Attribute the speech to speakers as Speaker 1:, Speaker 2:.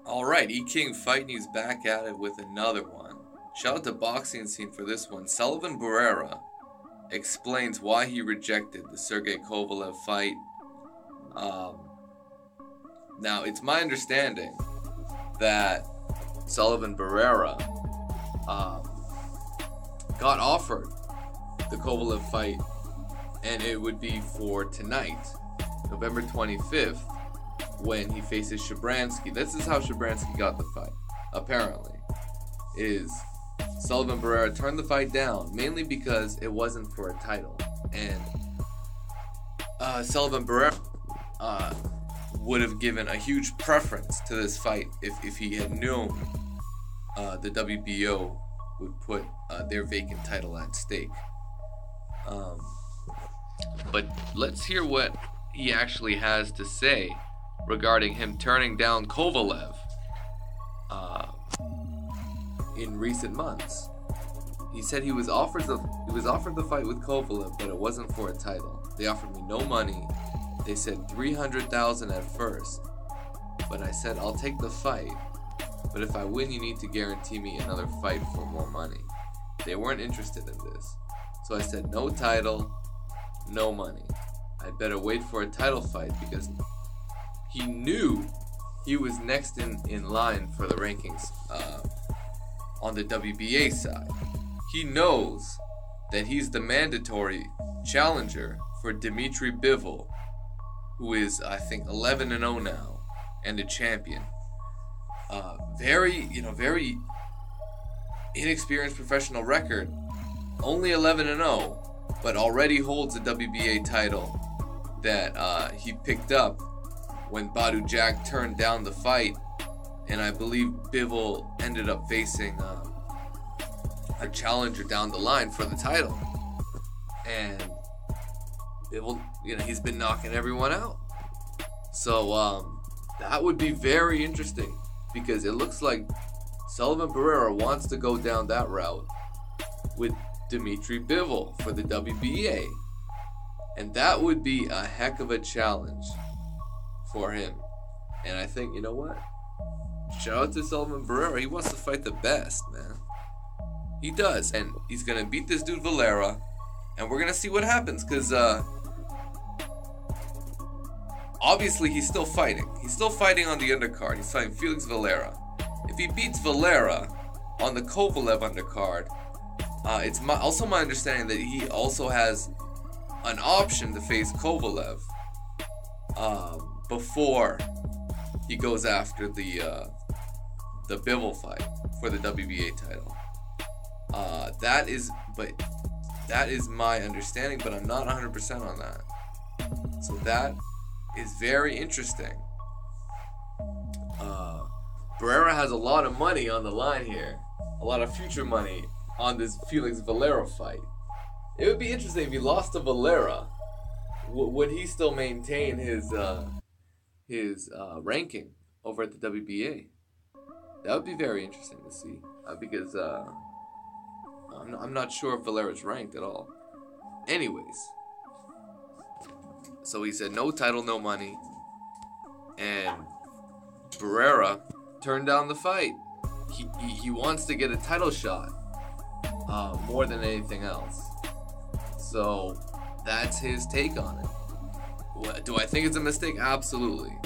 Speaker 1: Alright, E-King Fight News back at it with another one. Shout out to Boxing Scene for this one. Sullivan Barerra explains why he rejected the Sergey Kovalev fight. Now, it's my understanding that Sullivan Barerra got offered the Kovalev fight, and it would be for tonight, November 25th, when he faces Shabransky. This is how Shabransky got the fight, apparently. Is Sullivan Barerra turned the fight down, mainly because it wasn't for a title. And Sullivan Barerra would have given a huge preference to this fight if he had known the WBO would put their vacant title at stake. But let's hear what he actually has to say regarding him turning down Kovalev in recent months. He said he was offered the fight with Kovalev, but it wasn't for a title. They offered me no money. They said $300,000 at first, but I said I'll take the fight. But if I win, you need to guarantee me another fight for more money. They weren't interested in this, so I said no title, no money. I'd better wait for a title fight because he knew he was next in line for the rankings on the WBA side. He knows that he's the mandatory challenger for Dmitry Bivol, who is, I think, 11-0 now and a champion. Very inexperienced professional record, only 11-0, but already holds a WBA title that he picked up when Badu Jack turned down the fight, and I believe Bivol ended up facing a challenger down the line for the title. And Bivol, he's been knocking everyone out. So that would be very interesting, because it looks like Sullivan Barerra wants to go down that route with Dmitry Bivol for the WBA. And that would be a heck of a challenge for him. And I think, you know what? Shout out to Sullivan Barerra. He wants to fight the best, man. He does. And he's going to beat this dude Valera. And we're going to see what happens. Because, obviously, he's still fighting. He's still fighting on the undercard. He's fighting Felix Valera. If he beats Valera on the Kovalev undercard, it's also my understanding that he also has an option to face Kovalev before he goes after the Bivol fight for the WBA title. That is my understanding, but I'm not 100% on that. So that is very interesting. Barerra has a lot of money on the line here, a lot of future money on this Felix Valera fight. It would be interesting if he lost to Valera. Would he still maintain his ranking over at the WBA? That would be very interesting to see, because I'm not sure if Valera's ranked at all. Anyways, so he said no title, no money, and Barerra turned down the fight. He wants to get a title shot more than anything else. So that's his take on it. Do I think it's a mistake? Absolutely.